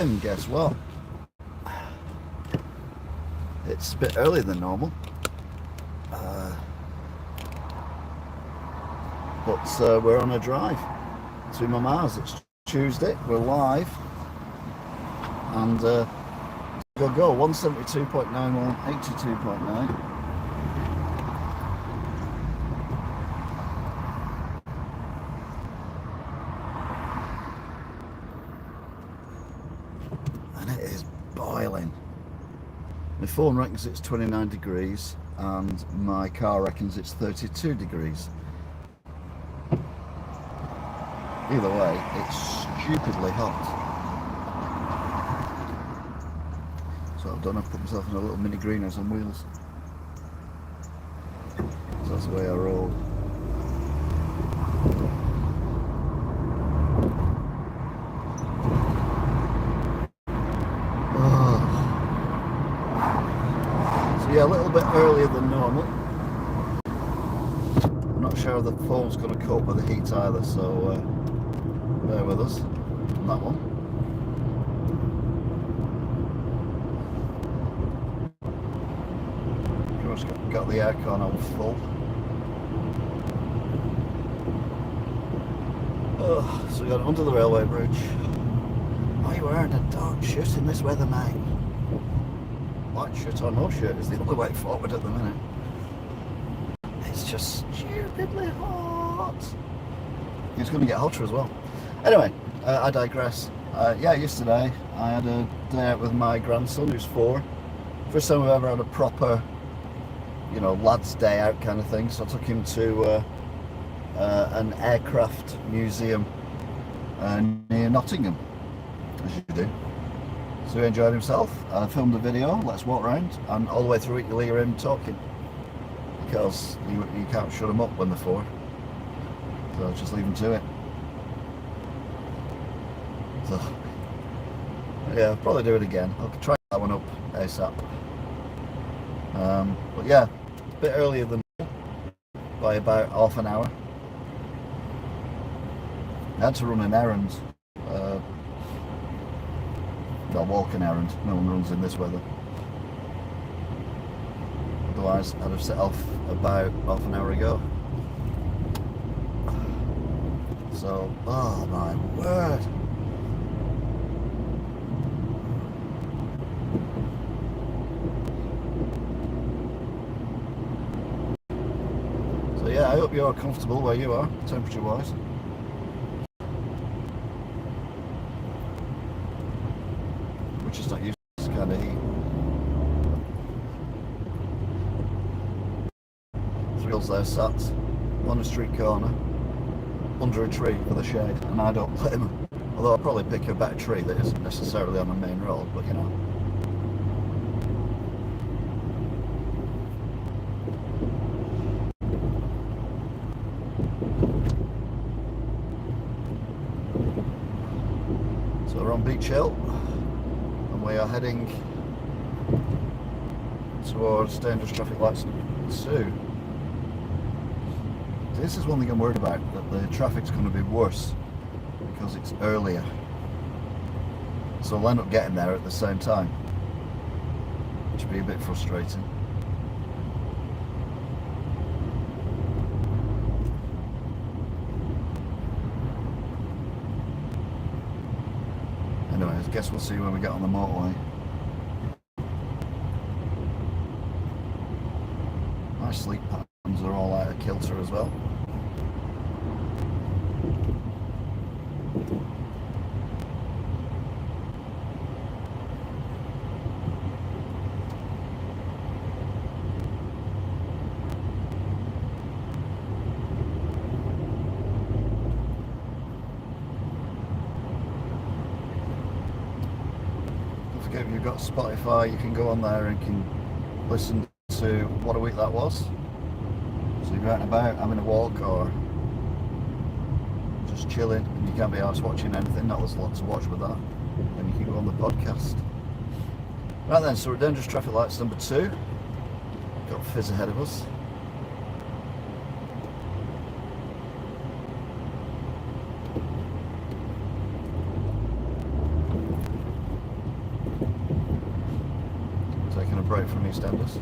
And guess what? It's a bit earlier than normal. But we're on a drive to my Mars. It's Tuesday, we're live, and go 172.91, 82.9. And it is boiling. My phone reckons it's 29 degrees and my car reckons it's 32 degrees. Either way, it's stupidly hot. So what I've done, I've put myself in a little mini greenhouse on wheels. So that's the way I roll. So yeah, a little bit earlier than normal. I'm not sure the phone's going to cope with the heat either, so bear with us on that one. Of course, got the aircon on full. Oh, so we got onto the railway bridge. Are you wearing a dark shirt in this weather, mate? White shirt or no shirt is the only way forward at the minute. It's just stupidly hot. It's going to get hotter as well. Anyway, I digress. Yeah, yesterday I had a day out with my grandson who's 4. First time we've ever had a proper, you know, lads' day out kind of thing. So I took him to an aircraft museum near Nottingham, as you do. So he enjoyed himself. I filmed a video, let's walk around, and all the way through it you'll hear him talking. Because you can't shut them up when they're 4. So I'll just leave them to it. So, yeah, I'll probably do it again. I'll try that one up ASAP. But yeah, a bit earlier than by about half an hour. I had to run an errand. Well, walk an errand. No one runs in this weather. Otherwise, I'd have set off about half an hour ago. So, oh my word. So yeah, I hope you're comfortable where you are, temperature-wise. Which is not used to this kind of heat. 3 hills there sat on a street corner under a tree for the shade, and I don't blame them. Although I'll probably pick a better tree that isn't necessarily on the main road, but you know. So we're on Beach Hill, and we are heading towards dangerous traffic lights 2. This is one thing I'm worried about, that the traffic's going to be worse because it's earlier. So I'll end up getting there at the same time, which would be a bit frustrating. Anyway, I guess we'll see when we get on the motorway. My sleep patterns are all out of kilter as well. Don't forget, if you've got Spotify, you can go on there and can listen to what a week that was. So you're out and about having a walk or just chilling and you can't be arsed watching anything, not there's a lot to watch with that, then you can go on the podcast. Right then, so we're at dangerous traffic lights number 2. Got Fizz ahead of us. break from EastEnders.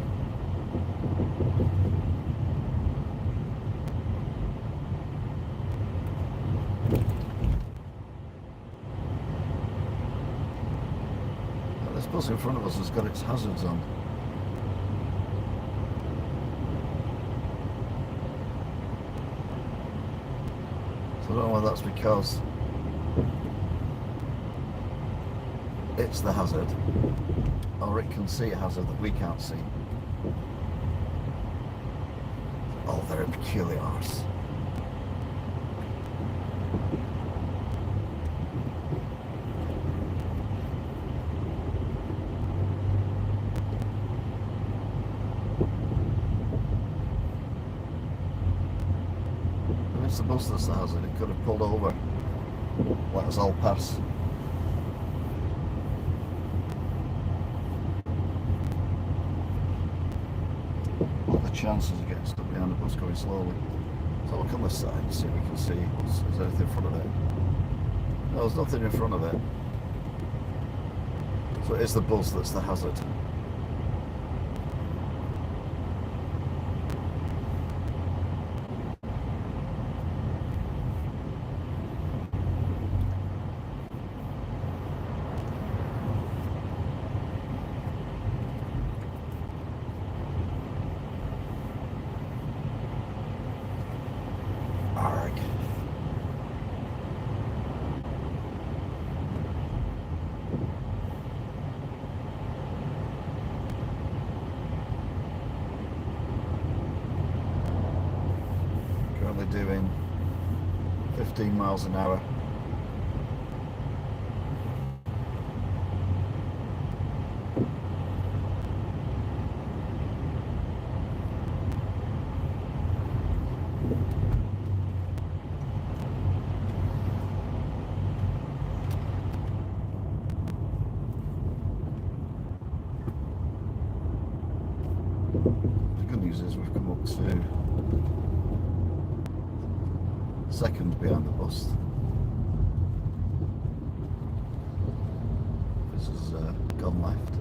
This bus in front of us has got its hazards on. So I don't know whether that's because it's the hazard or it can see a hazard that we can't see. Oh, they're peculiars. It's the bus that's the hazard. It could have pulled over, let us all pass. What are the chances of getting stuck behind a bus going slowly? So look on this side and see if we can see is there anything in front of it. No, there's nothing in front of it. So it is the bus that's the hazard. Doing 15 miles an hour. The good news is we've come up to second behind the bus. This has gone left.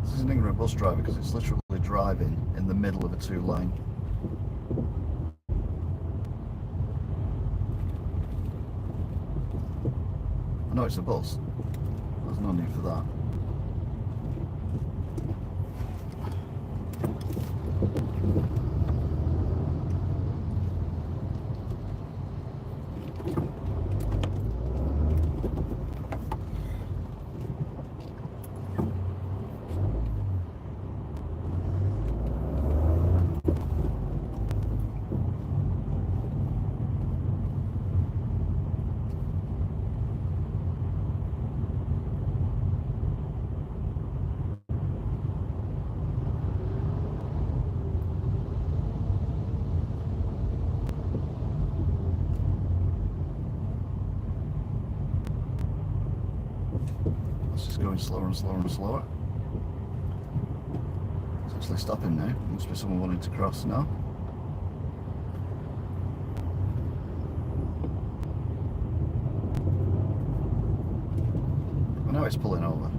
This is an ignorant bus driver because it's literally driving in the middle of a two-lane. No, it's a bus. There's no need for that. Going slower and slower and slower. It's actually stopping now. Must be someone wanting to cross now. Well, now it's pulling over.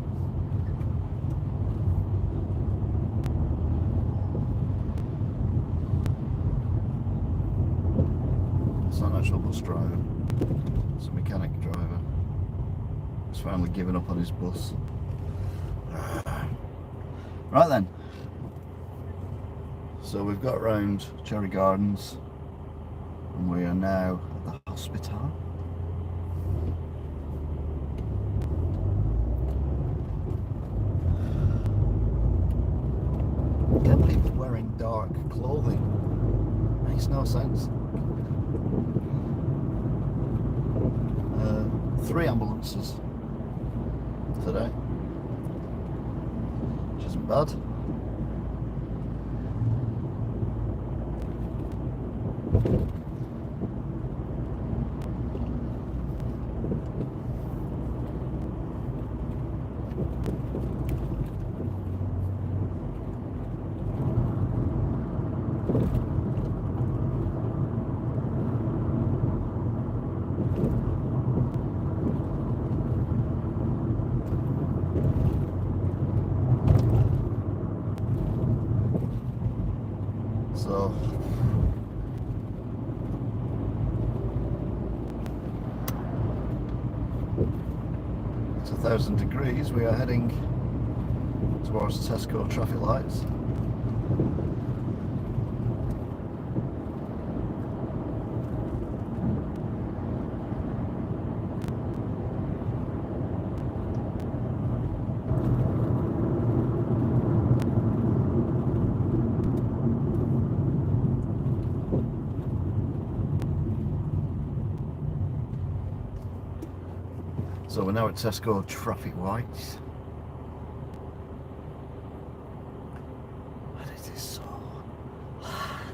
It's not an actual bus driver. It's a mechanic driver. He's finally given up on his bus. Right then. So we've got round Cherry Gardens and we are now at the hospital. I can't believe we're wearing dark clothing. Makes no sense. 3 ambulances today, which isn't bad. 1,000 degrees, we are heading towards Tesco traffic lights. So we're now at Tesco traffic lights. And it is so hot.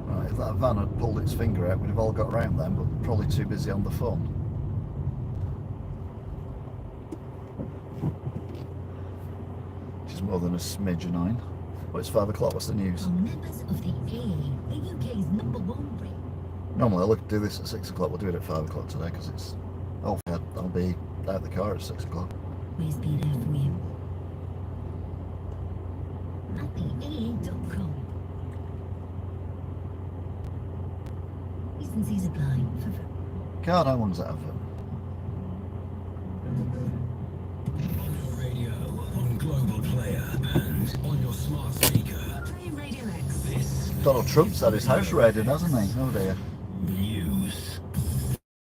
Right, if that van had pulled its finger out, we'd have all got round then, but probably too busy on the phone. More than a smidge annoying. Well, it's 5 o'clock, what's the news? Members of the AA, the UK's #1 break. Normally I look do this at 6 o'clock, we'll do it at 5 o'clock today because it's... hopefully I'll be out the car at 6 o'clock. Please be there for you. At theaa.com. Recencies apply. God, how long's that have? Global player and on your smart speaker. Play Radio X. This Donald Trump's had his house raided, hasn't he? Oh dear. news.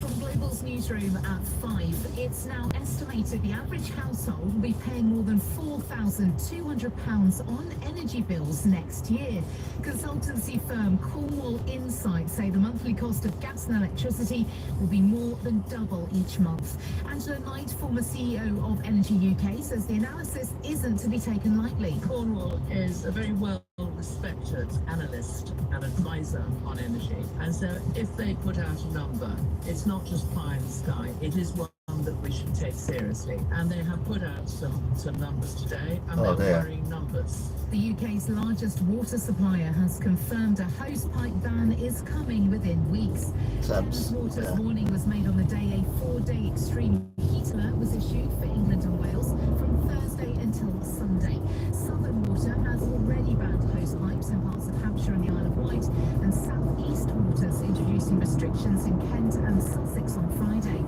From Global's newsroom at 5, it's now estimated the average household will be paying more than £4,200 on energy bills next year. Consultancy firm Cornwall Insight say the monthly cost of gas and electricity will be more than double each month. Ashton-under-Lyne, former CEO of Energy UK, says the analysis isn't to be taken lightly. Cornwall is a very well-respected analyst and advisor on energy, and so if they put out a number, it's not just pie in the sky, it is one that we should take seriously, and they have put out some numbers today, and Oh, they're dear. worrying numbers. The UK's largest water supplier has confirmed a hosepipe ban is coming within weeks. Thames, Thames Water's yeah. warning was made on the day a 4-day extreme heat alert was issued for England and Wales from Thursday until Sunday. Southern Water has already banned hosepipes in parts of Hampshire and the Isle of Wight, and South East Water's introducing restrictions in Kent and Sussex on Friday.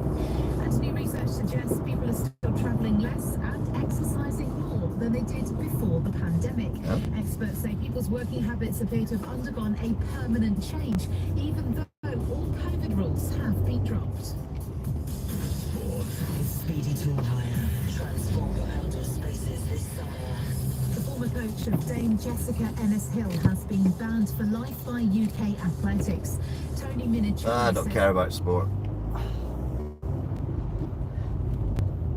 And new research suggests people are still travelling less and exercising more than they did before the pandemic. Yep. Experts say people's working habits appear to have undergone a permanent change, even though all COVID rules have been dropped. Speedy tool hire. Transform your outdoor spaces this summer. The former coach of Dame Jessica Ennis-Hill has been banned for life by UK athletics. Tony Minicheri I don't care about sport.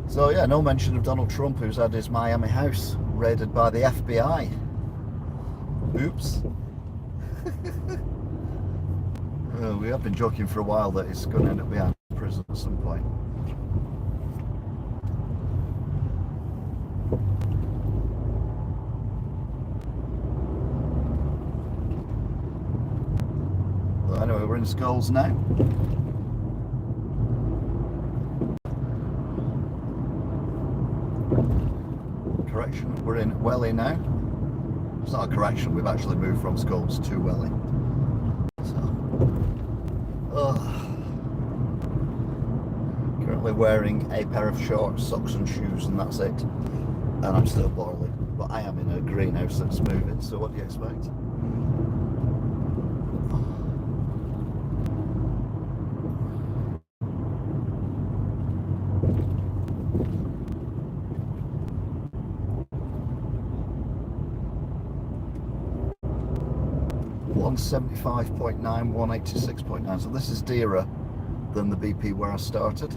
So yeah, no mention of Donald Trump, who's had his Miami house raided by the FBI. Oops. We have been joking for a while that he's going to end up behind prison at some point. Well, anyway, we're in Skulls now. Correction, we're in Welly now. It's not a correction, we've actually moved from Skulls to Welly. Currently wearing a pair of shorts, socks and shoes, and that's it. And I'm still boiling, but I am in a greenhouse that's moving, so what do you expect? $175.9, $186.9. So this is dearer than the BP where I started.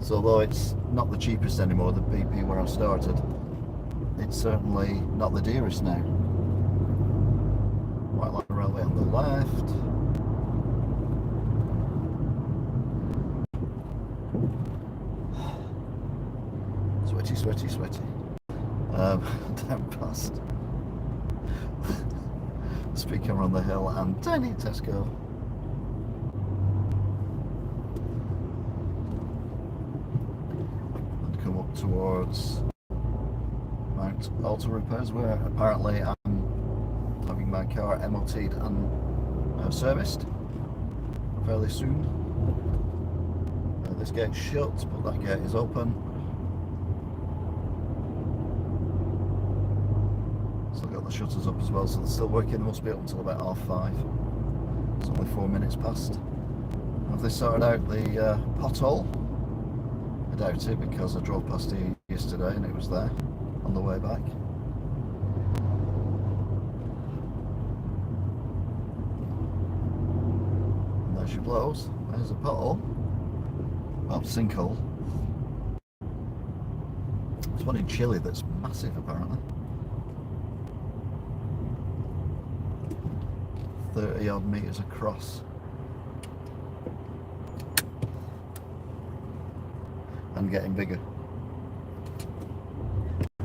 So although it's not the cheapest anymore, the BP where I started, it's certainly not the dearest now. White Line Railway on the left. Sweaty, sweaty, sweaty. Down past Speaker on the Hill and tiny Tesco. up towards Mount Auto Repairs, where apparently I'm having my car MOT'd and serviced fairly soon. This gate's shut, but that gate is open. Still got the shutters up as well, so they're still working. They must be up until about 5:30. It's only 4 minutes past. Have they sorted out the pothole? I doubt it, because I drove past here yesterday and it was there on the way back. And there she blows. There's a pothole. Well, sinkhole. There's one in Chile that's massive, apparently. 30 odd metres across. And getting bigger. I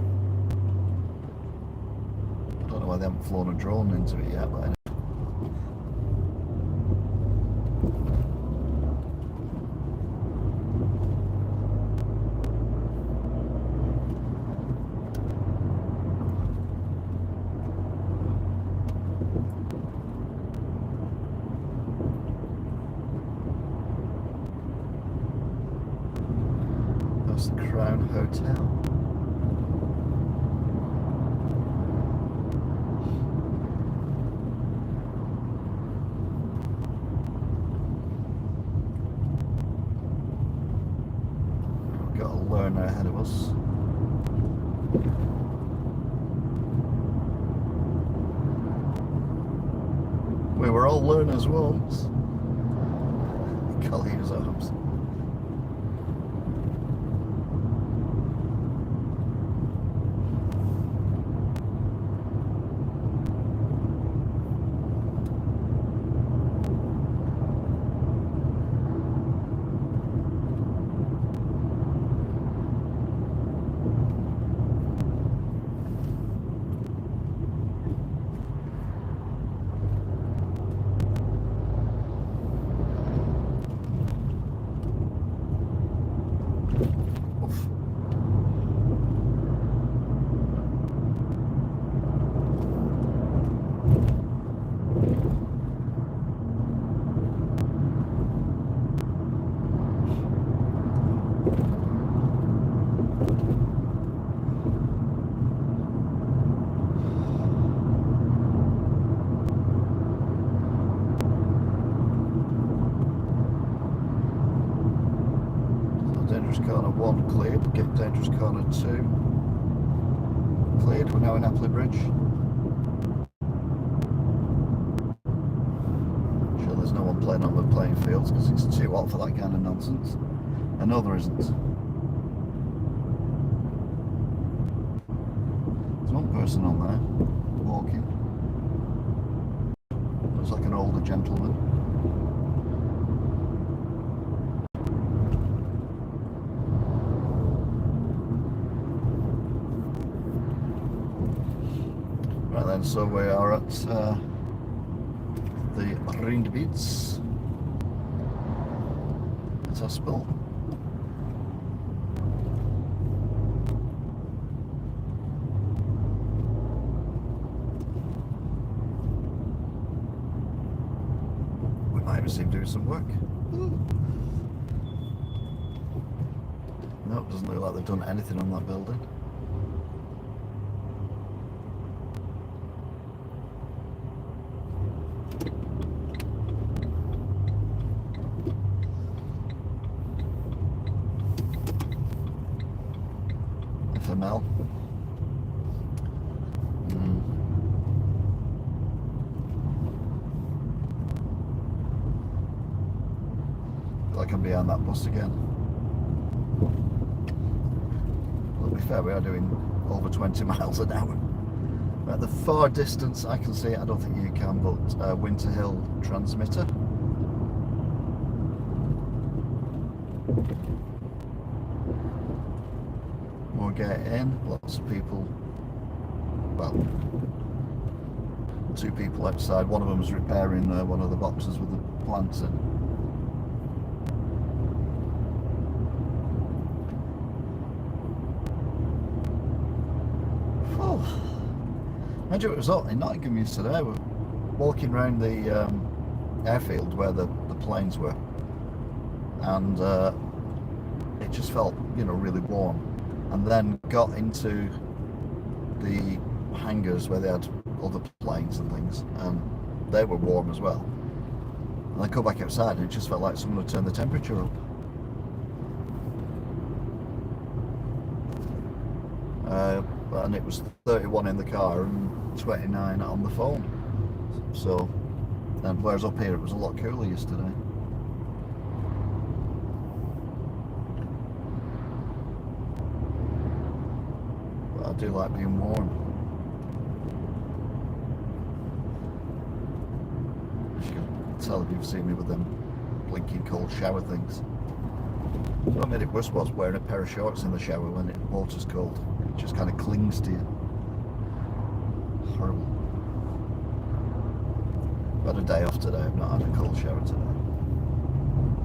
don't know why they haven't flown a drone into it yet, but anyway. That's the Crown Hotel. We've got a learner ahead of us. We were all learners once. Collier's arms. Dangerous corner 1 cleared, get dangerous corner 2 cleared. We're now in Appley Bridge. Sure there's no one playing on the playing fields because it's too hot for that kind of nonsense. I know there isn't. There's one person on there walking. Looks like an older gentleman. Right then, so we are at the Rindbeats at Aspel. We might even see him doing some work. No, it doesn't look like they've done anything on that building. FML. Feel like I'm behind that bus again. Well, to be fair, we are doing over 20 miles an hour. At the far distance I can see, I don't think you can, but Winter Hill transmitter. More get in, lots of people, well, 2 people outside. One of them was repairing one of the boxes with the plants in. Mind you, it was hot in Nottingham yesterday. We're walking around the airfield where the planes were, and it just felt, you know, really warm. And then got into the hangars where they had other planes and things, and they were warm as well. And I go back outside and it just felt like someone had turned the temperature up. And it was 31 in the car and 29 on the phone. So, and whereas up here it was a lot cooler yesterday. But I do like being warm. As you can tell if you've seen me with them blinking cold shower things. What made it worse was wearing a pair of shorts in the shower when the water's cold. It just kind of clings to you. Horrible. I've had a day off today. I've not had a cold shower today.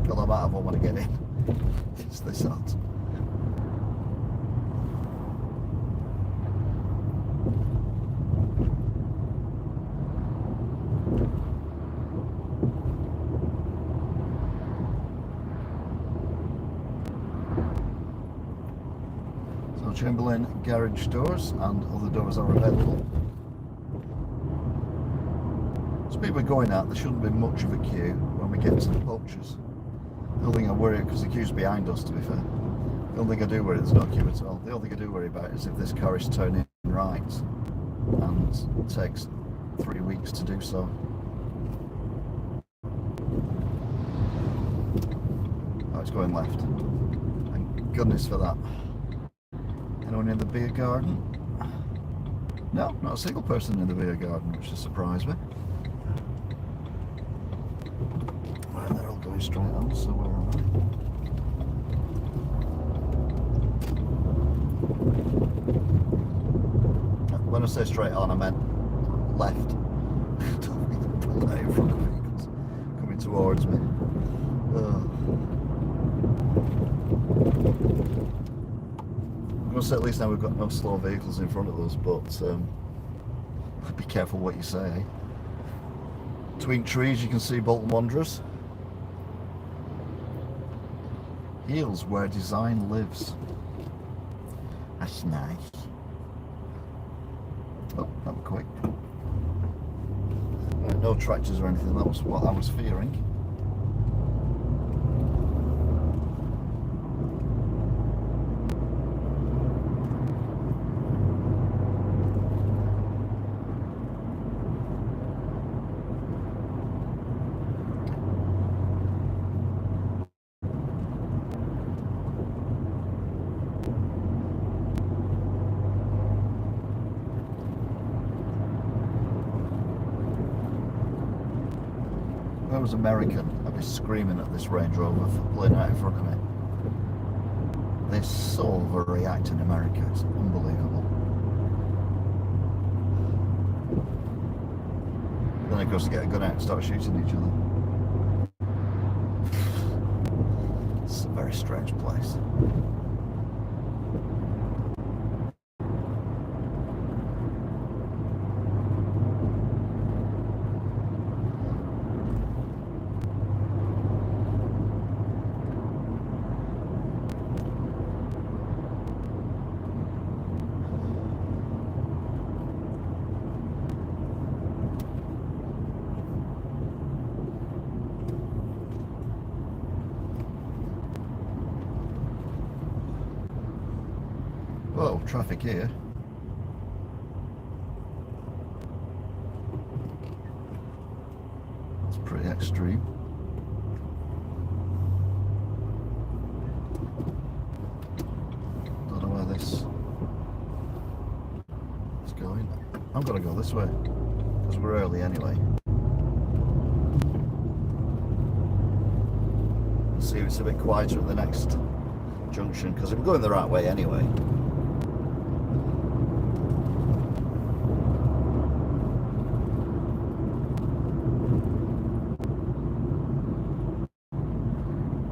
Although I might have one when I get in. It's this hot. Chamberlain garage doors and other doors are available. So people are going out, there shouldn't be much of a queue when we get to the poachers. The only thing I worry, because the queue's behind us to be fair, the only thing I do worry, there's no queue at all. The only thing I do worry about is if this car is turning right and it takes 3 weeks to do so. Oh, it's going left. Thank goodness for that. Anyone in the beer garden? No, not a single person in the beer garden, which has surprised me. Well, they're all going straight on, so where am I? When I say straight on, I meant left. Don't mean to pull out in front of vehicles coming towards me. I'm going to say at least now we've got no slow vehicles in front of us, but be careful what you say. Eh? Between trees you can see Bolton Wanderers. Heels where design lives. That's nice. Oh, that was quick. No tractors or anything, that was what I was fearing. If I was American, I'd be screaming at this Range Rover for pulling out in front of me. They so overreact in America, it's unbelievable. Then of course they get a gun out and start shooting each other. It's a very strange place. Whoa, traffic here. That's pretty extreme. Don't know where this is going. I'm gonna go this way, because we're early anyway. See if it's a bit quieter at the next junction, because we're going the right way anyway.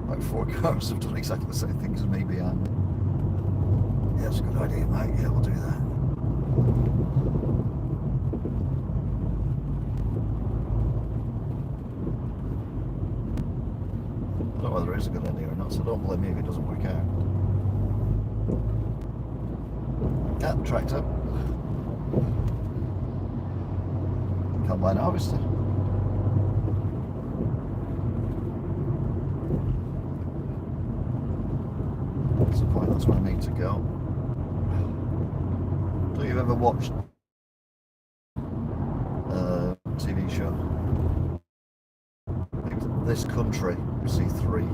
Like 4 cars have done exactly the same thing as me behind me. Yeah, that's a good idea, mate. Yeah, we'll do that. whether it is a good idea or not, so don't blame me if it doesn't work out. Yeah, tractor. Combine harvester. That's the point, that's where I need to go. So you've ever watched a TV show? This Country, C3.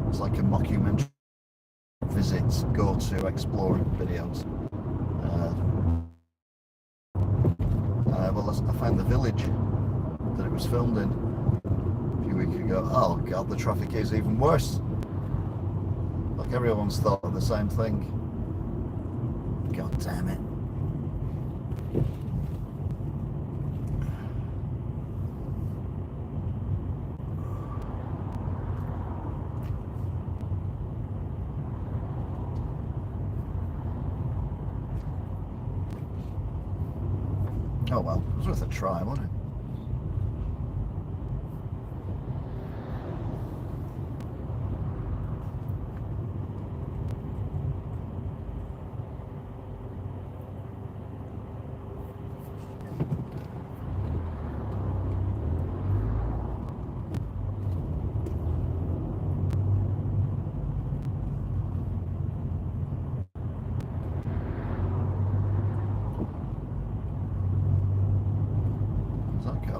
It's like a mockumentary. Visits, go to, exploring videos. Well, I found the village that it was filmed in a few weeks ago. Oh god, the traffic is even worse. Like everyone's thought of the same thing. God damn it. Oh well, it was worth a try, wasn't it?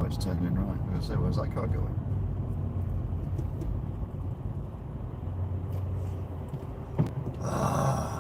It's turning right. I'm going to say, where's that car going? Ah.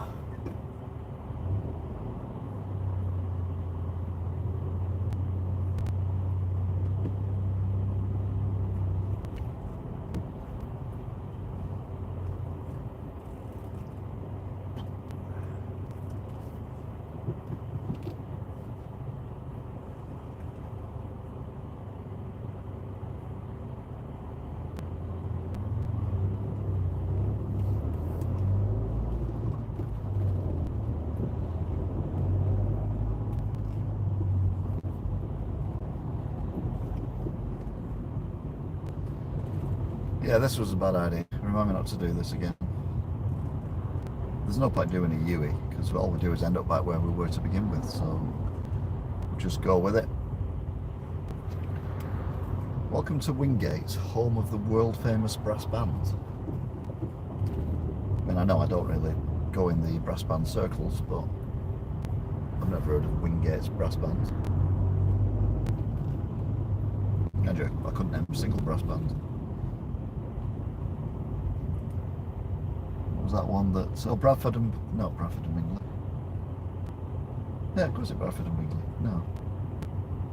Yeah, this was a bad idea. Remind me not to do this again. There's no point doing a UE, because all we do is end up back where we were to begin with, so just go with it. Welcome to Wingate, home of the world famous brass band. I mean, I know I don't really go in the brass band circles, but I've never heard of Wingate's brass band. I couldn't name a single brass band. Was that one that... Oh, Bradford and... No, Bradford and Bingley. Yeah, of course it's Bradford and Bingley. No.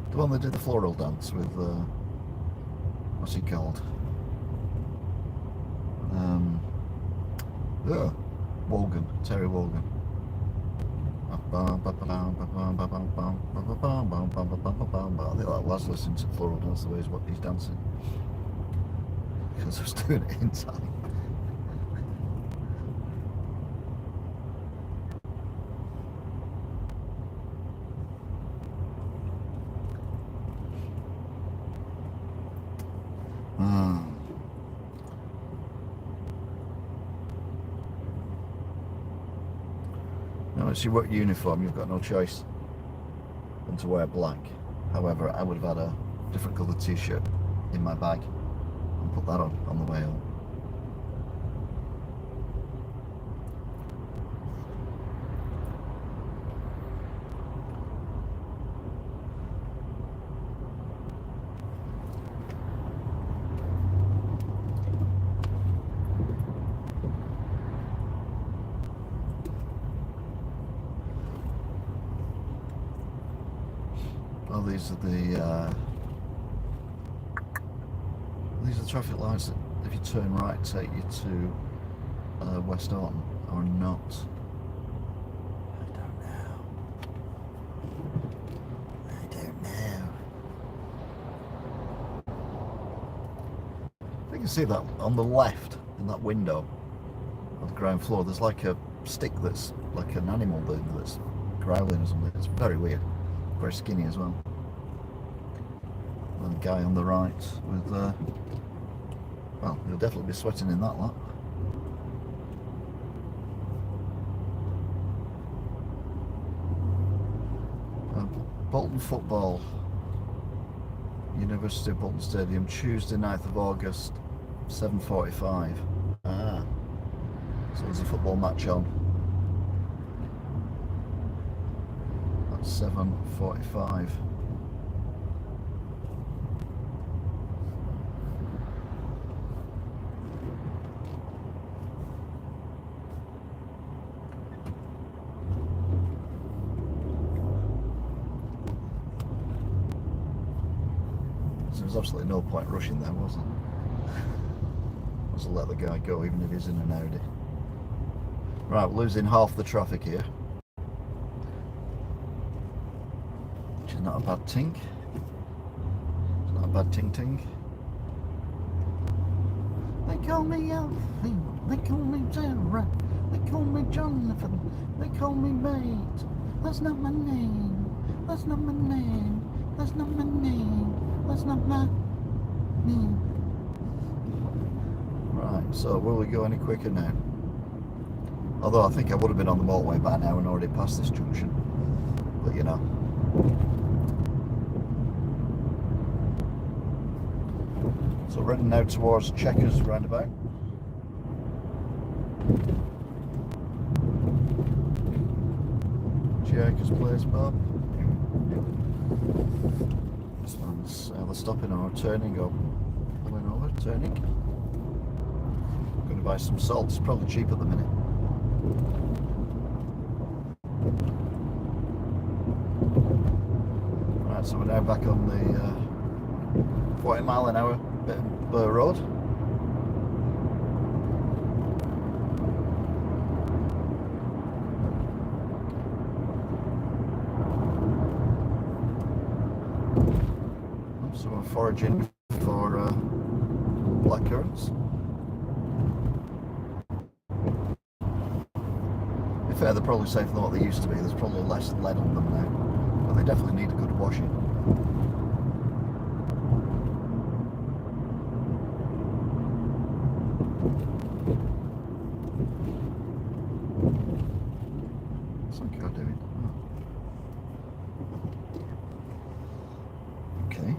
The one that did the floral dance with... what's he called? Wogan. Terry Wogan. I think that was listening to floral dance the way he's dancing. Because I was doing it in time. Now, it's your work uniform, you've got no choice than to wear black. However, I would have had a different coloured t-shirt in my bag and put that on the way home. Well, these are the traffic lights that, if you turn right, take you to West Orton, or not. I don't know. You can see that on the left in that window of the ground floor. There's like a stick that's like an animal that's growling or something. It's very weird. Very skinny as well. And the guy on the right with Well, you'll definitely be sweating in that lot. Bolton football. University of Bolton Stadium, Tuesday 9th of August, 7:45. Ah, so there's a football match on. That's 7:45. There was absolutely no point rushing there, was there? Just let the guy go, even if he's in an Audi. Right, we're losing half the traffic here, which is not a bad ting. It's not a bad ting. They call me Alfie, they call me Sarah, they call me Jonathan, they call me Mate. That's not my name, that's not my name, that's not my name, that's not my name. Right, so will we go any quicker now? Although I think I would have been on the motorway by now and already passed this junction. But you know. So we're heading now towards Chequers roundabout. Chequers Place Bob. This one's either stopping or turning or pulling over, turning. I'm going to buy some salt, it's probably cheap at the minute. Right, so we're now back on the 40 mile an hour bit of Burr Road. So we're foraging for blackcurrants. In fair, they're probably safer than what they used to be. There's probably less lead on them now, but they definitely need a good washing. What's that car doing? Oh. Okay.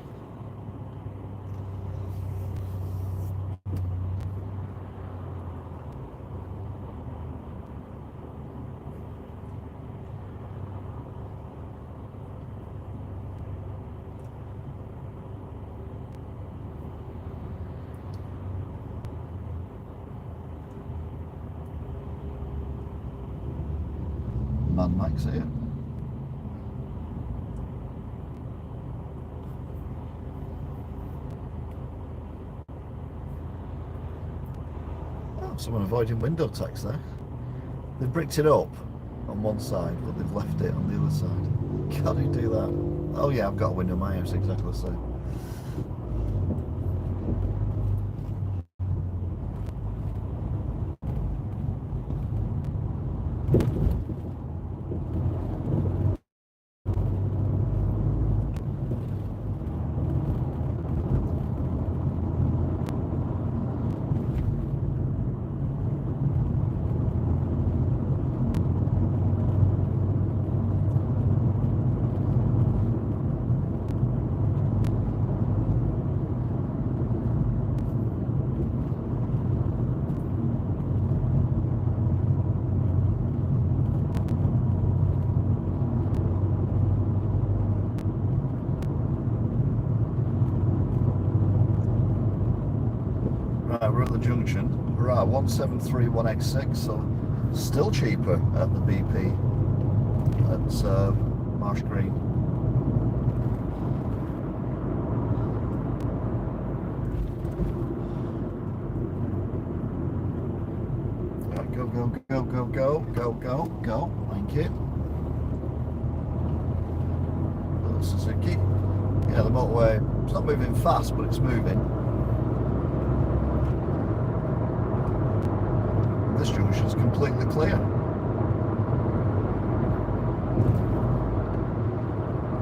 Man Max here. Oh, someone avoiding window tax there. They've bricked it up on one side, but they've left it on the other side. Can you do that? Oh yeah, I've got a window in my house exactly the same. We're at the junction. Hurrah, 1731X6, so still cheaper at the BP at Marsh Green. Right, go, go, go, go, go, go, go, go. Thank you. Suzuki. Yeah, the motorway, it's not moving fast, but it's moving. This junction is completely clear.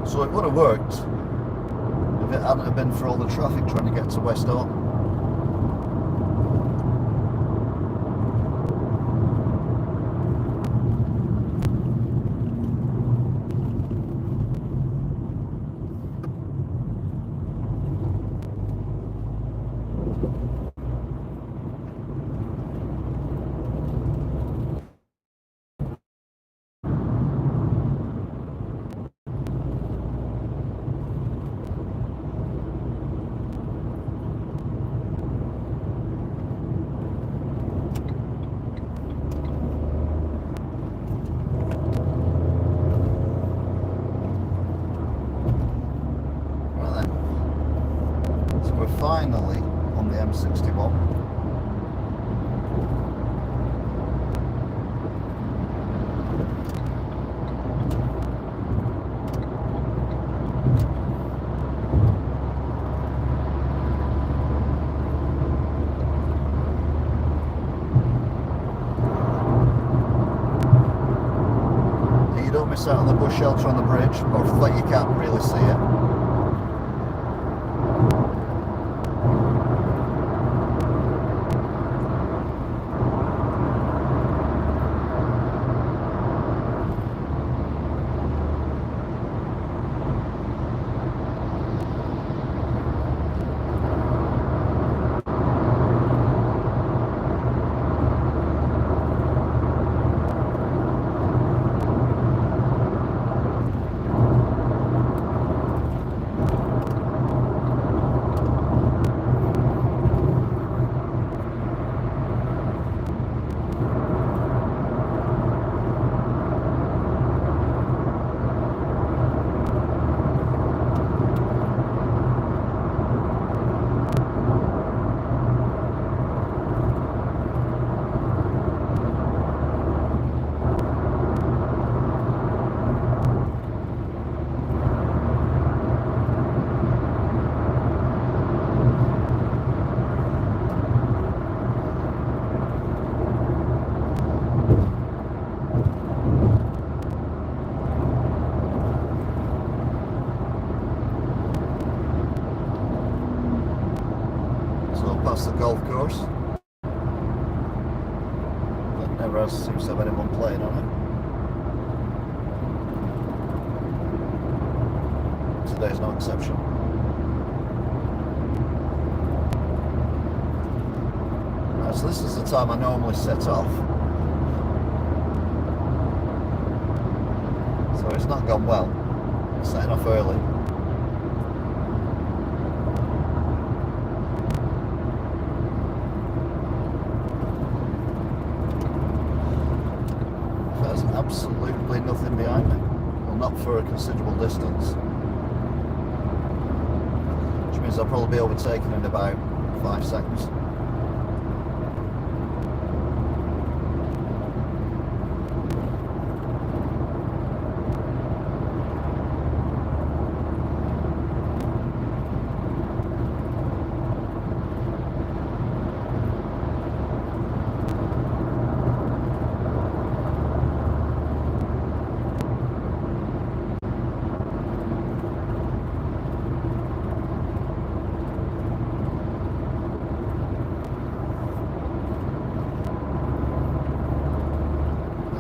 So it would have worked if it hadn't have been for all the traffic trying to get to West Orton. miss out on the bush shelter on the bridge, or like you can't really see it. Past the golf course. But never seems to have anyone playing on it. Today's no exception. Right, so this is the time I normally set off. So it's not gone well. Setting off early. Absolutely nothing behind me. Well, not for a considerable distance. Which means I'll probably be overtaken in about 5 seconds.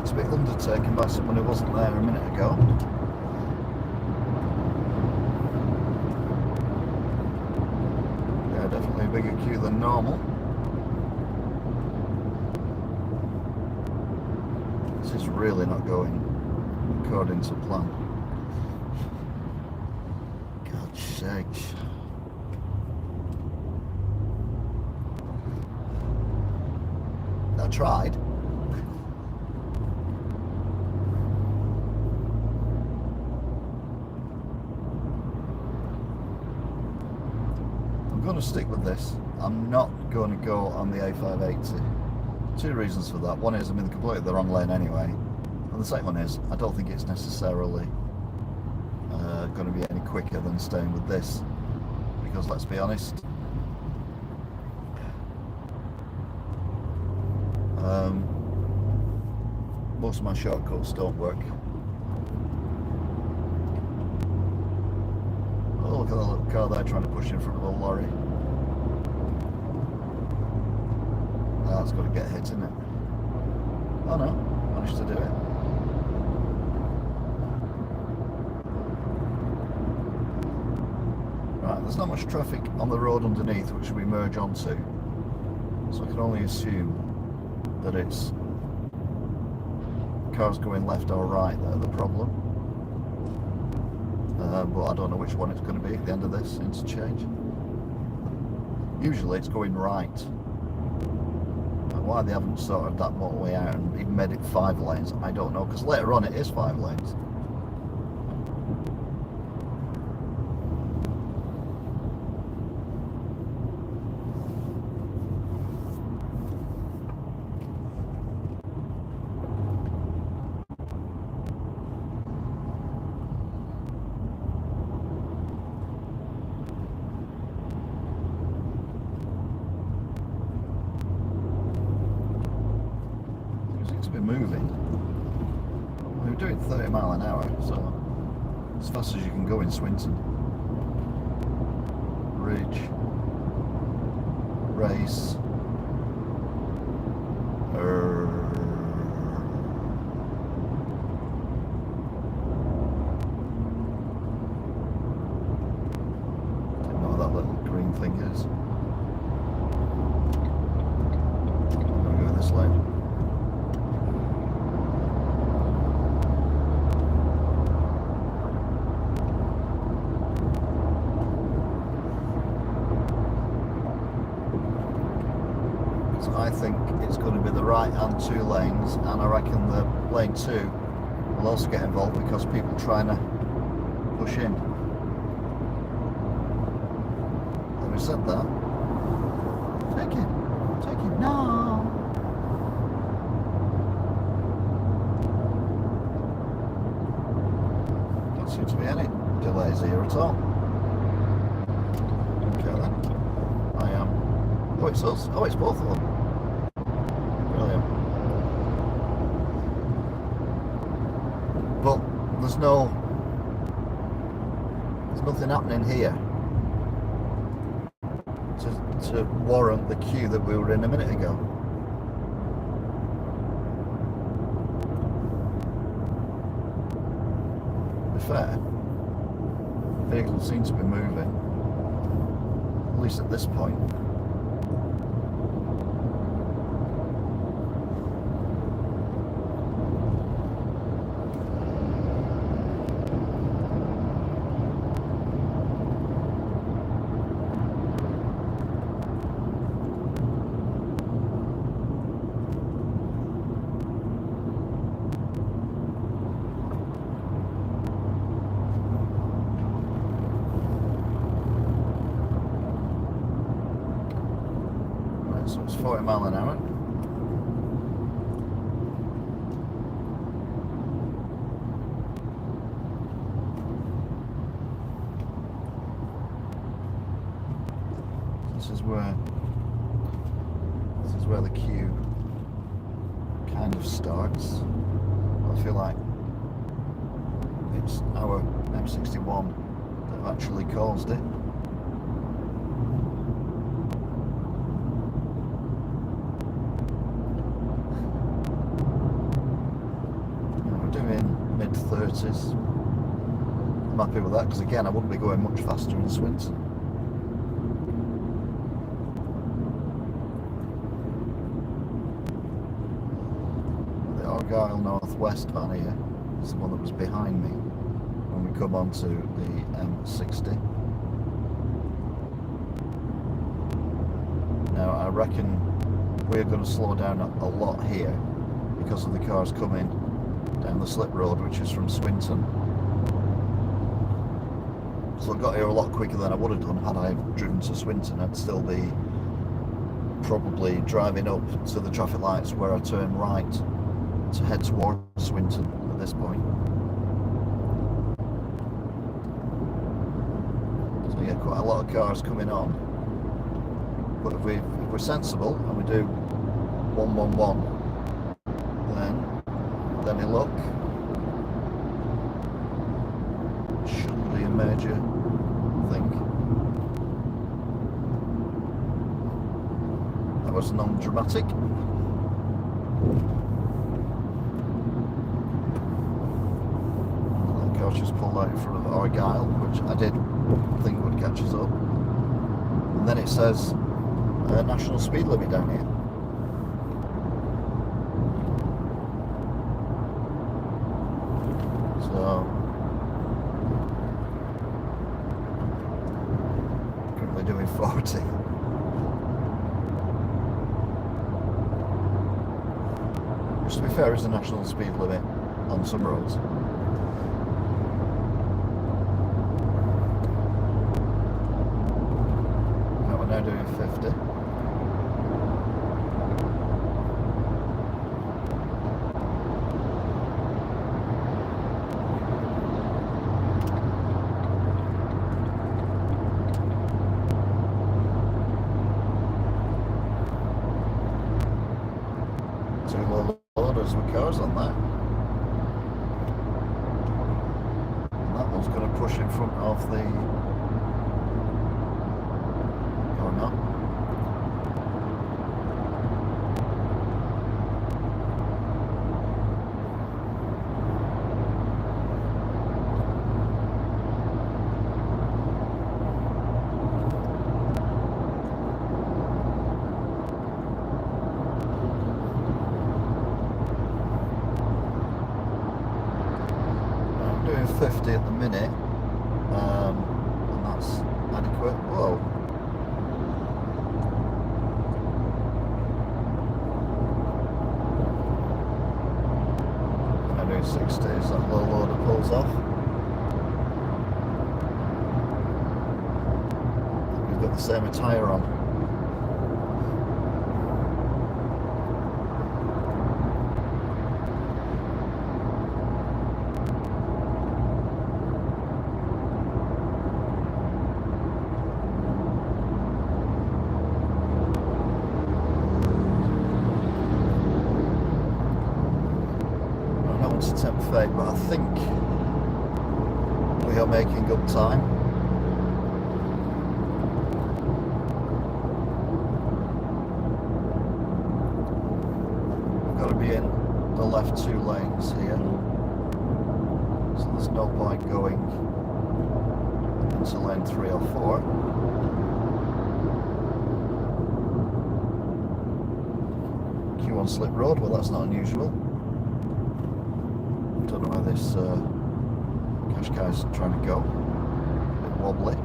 A bit undertaken by someone who wasn't there a minute ago. Yeah, definitely a bigger queue than normal. This is really not going according to plan. God's sakes. I tried. I'm going to stick with this. I'm not going to go on the A580. 2 reasons for that. One is I'm in completely the wrong lane anyway. And the second one is I don't think it's necessarily going to be any quicker than staying with this. Because let's be honest, most of my shortcuts don't work. Oh, look at that little car there trying to push in front of a lorry. That's got to get hit, isn't it? Oh no, managed to do it. Right, there's not much traffic on the road underneath which we merge onto. So I can only assume that it's cars going left or right that are the problem. But I don't know which one it's going to be at the end of this interchange. Usually it's going right. Why they haven't sorted that motorway out and even made it 5 lanes, I don't know, because later on it is 5 lanes. Moving. Who doing 30 mile an hour, so as fast as you can go in Swinton. Ridge, race, don't know what that little green thing is. I'm gonna go this lane. I think it's going to be the right hand 2 lanes, and I reckon the lane 2 will also get involved because people trying to push in. Having said that, take it, no! Don't seem to be any delays here at all. Okay then, I am. Oh, it's us. Oh, it's both of them. Brilliant. But there's nothing happening here to warrant the queue that we were in a minute ago. To be fair, vehicles seem to be moving, at least at this point. So it's 40 mile an hour. This is where the queue kind of starts. I feel like it's our M61 that have actually caused it. Mid-30s. I'm happy with that because again I wouldn't be going much faster in Swinton. The Argyle Northwest van here is the one that was behind me when we come onto the M60. Now I reckon we're going to slow down a lot here because of the cars coming down the slip road, which is from Swinton. So I got here a lot quicker than I would have done had I driven to Swinton. I'd still be probably driving up to the traffic lights where I turn right to head towards Swinton at this point. So yeah, quite a lot of cars coming on. But if we're sensible and we do 111, then any luck, shouldn't be a major thing. That was non-dramatic. That car just pulled out in front of Argyle, which I did think would catch us up. And then it says national speed limit down here. So currently doing 40. Which to be fair is the national speed limit on some roads. Now we're now doing 50. Two loaders with cars on that. It's going to push in front of the... Or not. I'm doing 50 at the minute, and that's adequate. Whoa. I'm doing 60 as that low loader pulls off. We've got the same attire on. To tempt fate, but I think we are making good time. We've got to be in the left 2 lanes here, so there's no point going into lane 3 or 4. Q1 slip road, well that's not unusual. Don't know where this Qashqai's trying to go. A bit wobbly.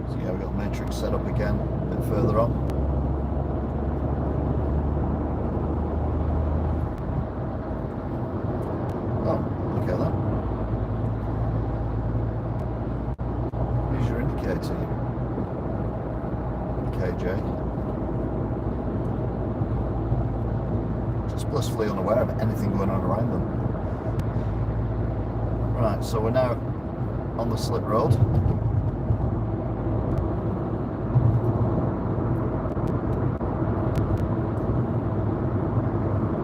So yeah, we've got the matrix set up again, a bit further on. Oh, okay then. Here's your indicator. KJ. Blissfully unaware of anything going on around them. Right, so we're now on the slip road.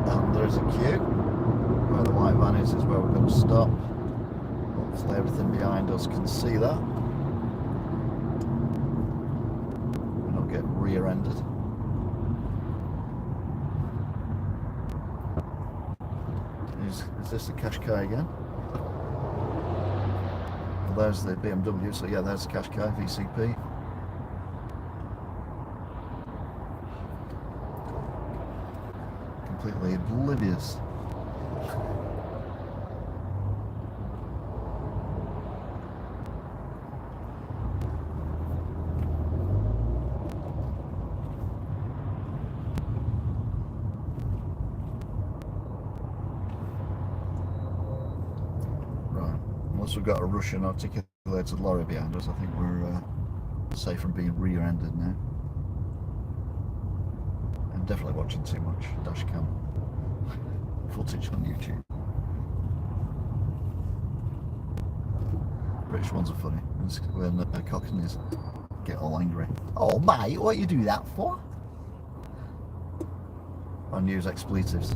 And there's a queue. Where the white van is where we're going to stop. Hopefully everything behind us can see that. We don't get rear-ended. Is this the Qashqai again? Well, there's the BMW, so yeah, there's the Qashqai VCP. Completely oblivious. Unless we've got a Russian articulated lorry behind us, I think we're safe from being rear-ended now. I'm definitely watching too much dashcam footage on YouTube. British ones are funny. When the Cockneys get all angry. Oh mate, what you do that for? Or use expletives.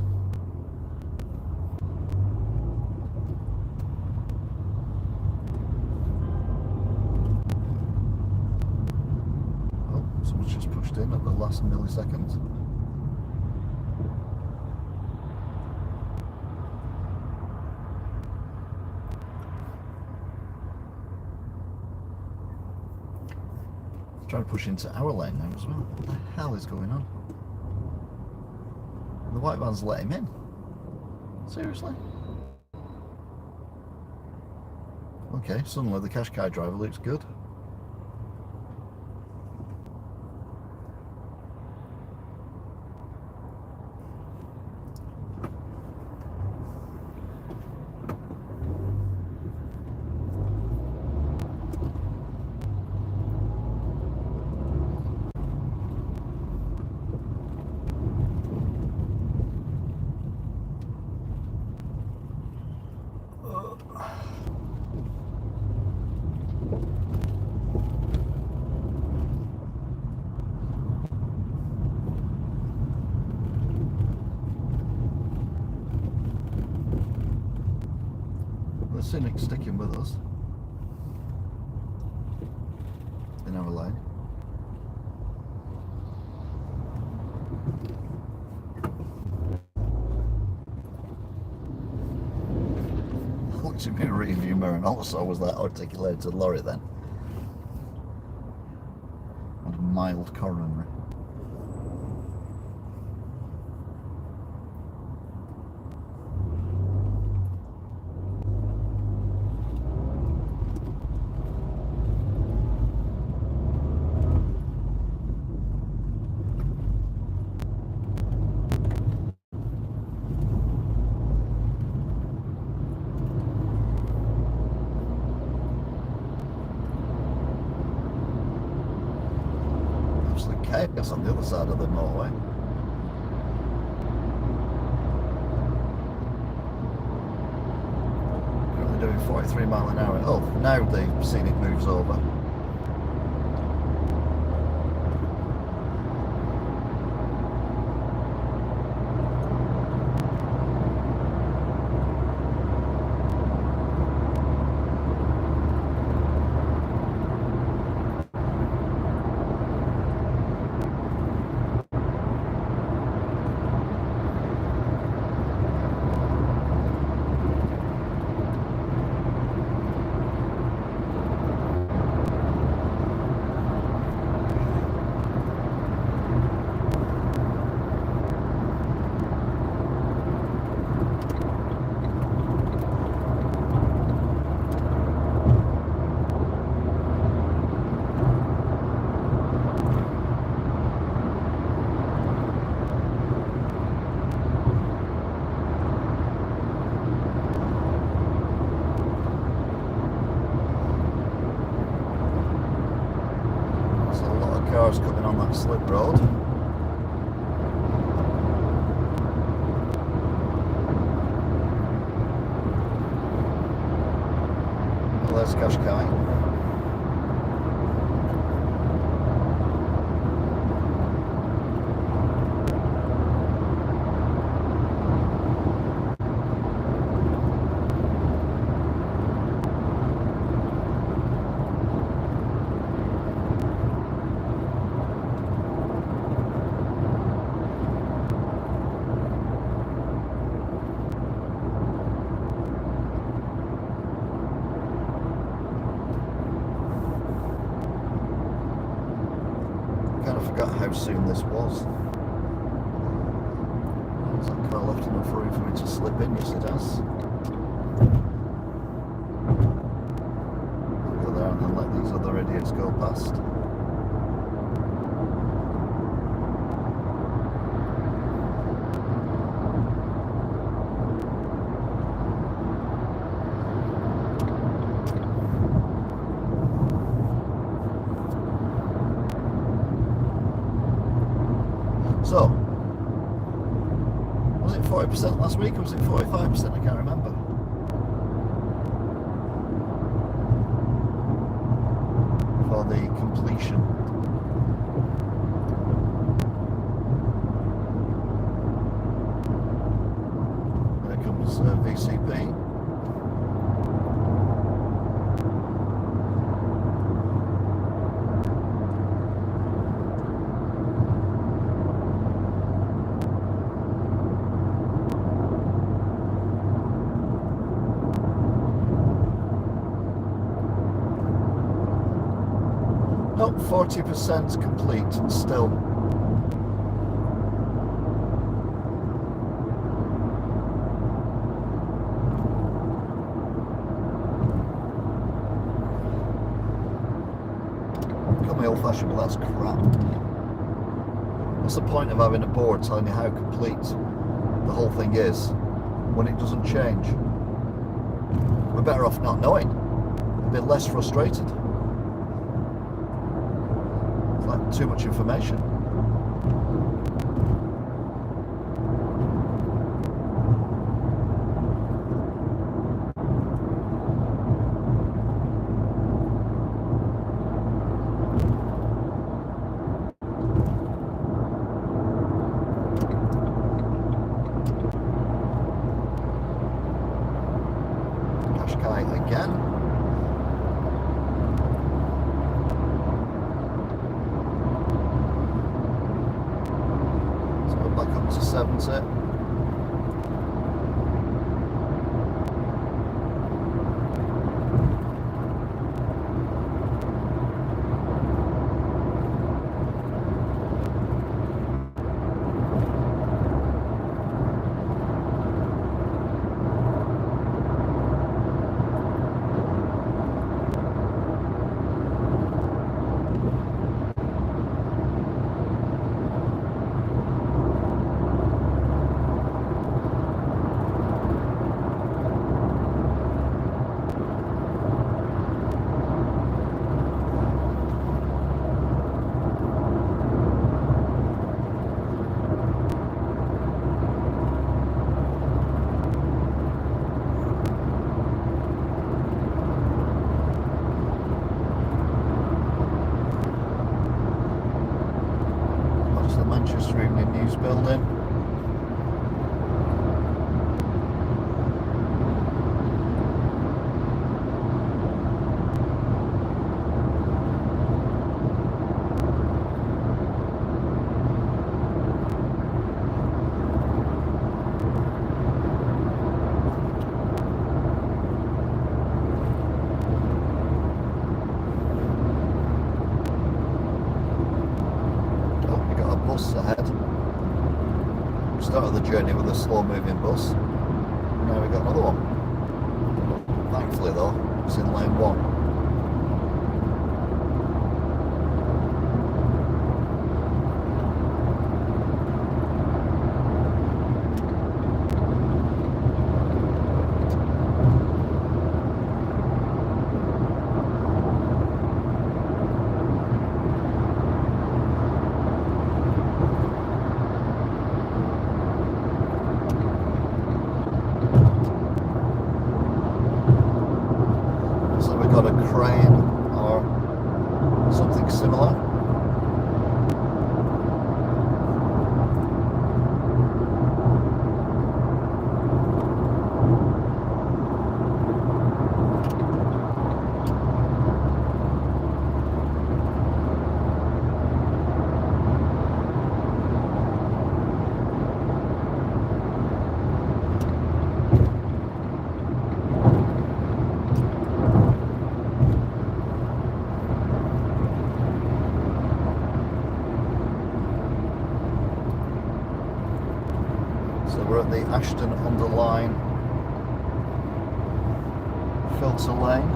Someone's just pushed in at the last millisecond. Trying to push into our lane now as well. What the hell is going on? And the white van's let him in. Seriously? Okay, suddenly the Qashqai driver looks good. Cynic sticking with us in our lane. Looked at me in a rearview mirror and also was that articulated lorry then. And mild coronary. Chaos on the other side of the motorway. Currently doing 43 mile an hour. Oh, now the Scenic moves over. Cars coming on that slip road. Well, there's Qashqai. I forgot how soon this was. Has that car left enough room for me to slip in? Yes, it has. I'll go there and then let these other idiots go past. So, was it 40% last week or was it 45%? I can't remember. For the completion. There comes VCP. Nope, 40% complete and still. Got me old fashioned, but that's crap. What's the point of having a board telling you how complete the whole thing is when it doesn't change? We're better off not knowing, a bit less frustrated. Like too much information. Qashqai 170. Manchester Evening News building. Ahead. We started the journey with a slow moving bus. Now we've got another one. Thankfully though, it's in lane 1. Got a crane or something similar. So we're at the Ashton-under-Lyne filter lane.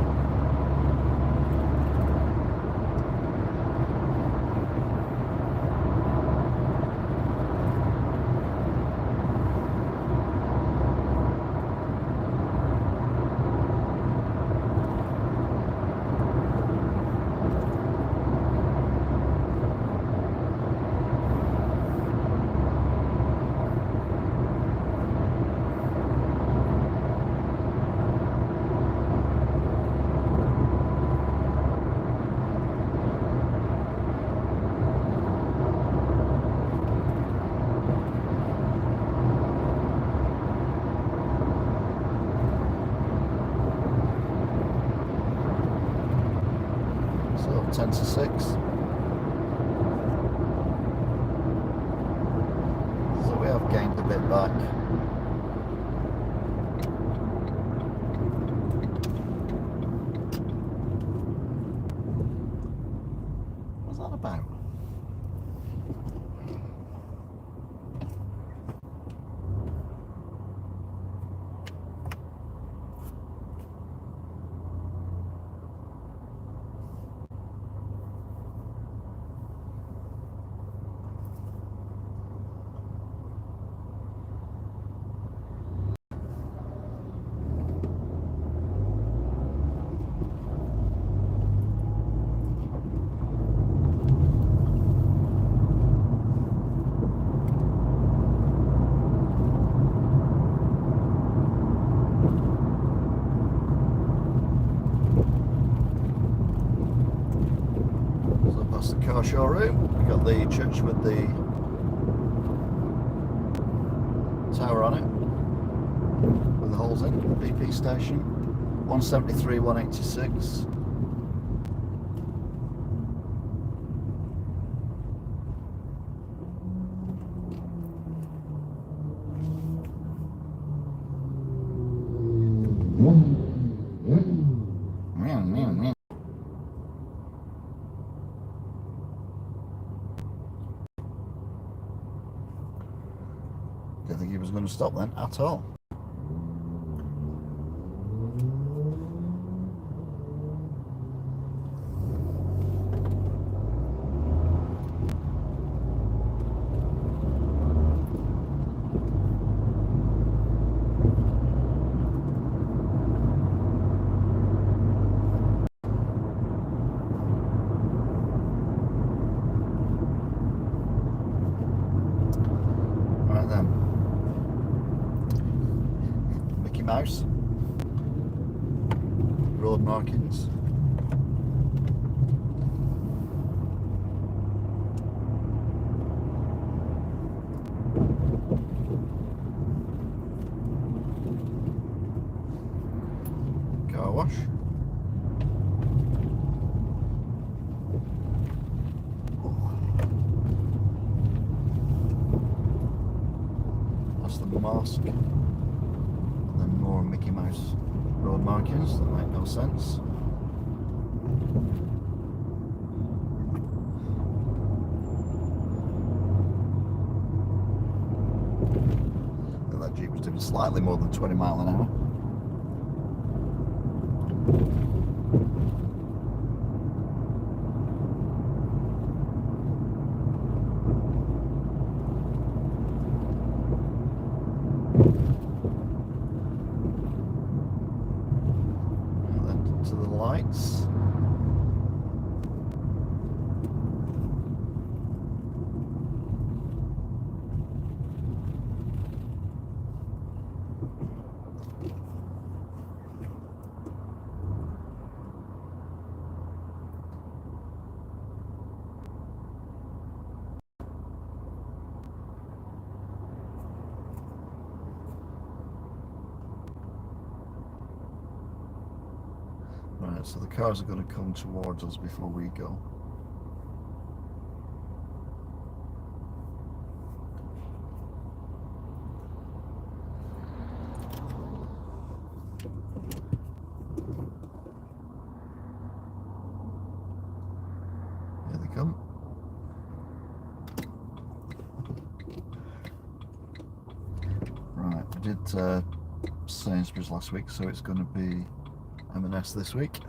So 10 to 6. So we have gained a bit back. What's that about? The car showroom. We've got the church with the tower on it with the holes in. BP station 173, 186. he was going to stop then at all. Right then. Mickey Mouse. Road markings. Car wash. That's the mosque. And then more Mickey Mouse road markings that make no sense. And that Jeep was doing slightly more than 20 miles an hour. And then to the lights. Right, so the cars are going to come towards us before we go. Here they come. Right, we did Sainsbury's last week, so it's going to be M&S this week.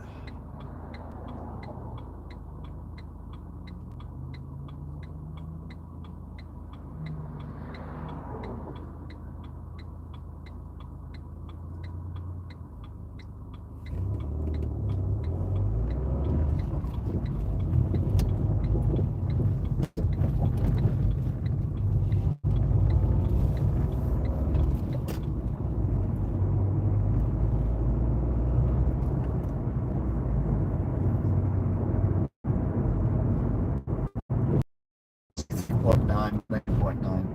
What 9.9.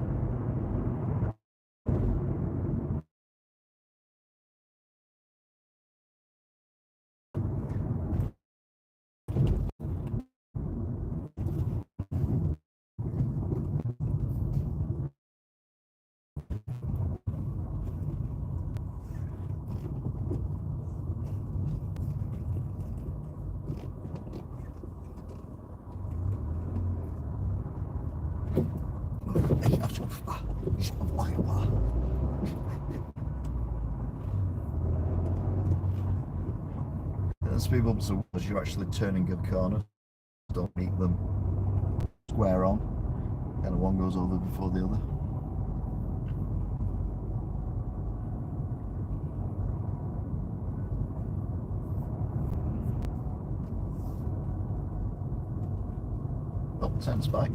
The speed bumps are as you're actually turning good corners. Don't meet them square on. Kind of one goes over before the other. Oh, 10 spike.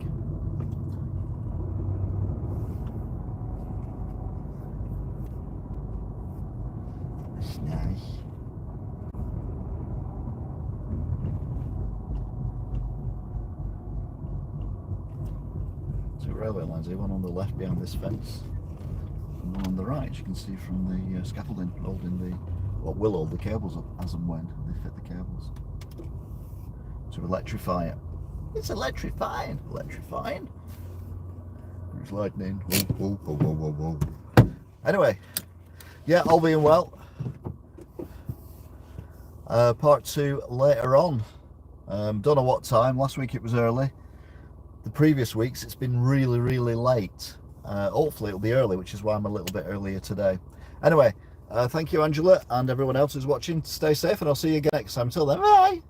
That's nice. Two railway lines here, one on the left behind this fence, and one on the right, you can see from the scaffolding holding the, what will hold the cables up as and when they fit the cables. To electrify it. It's electrifying! Electrifying! There's lightning. Whoa, whoa, whoa, whoa, whoa, whoa. Anyway, yeah, all being well. Part 2 later on. Don't know what time. Last week it was early. The previous weeks it's been really, really late. Hopefully it'll be early, which is why I'm a little bit earlier today. Anyway, thank you, Angela, and everyone else who's watching. Stay safe, and I'll see you again next time. Till then, bye.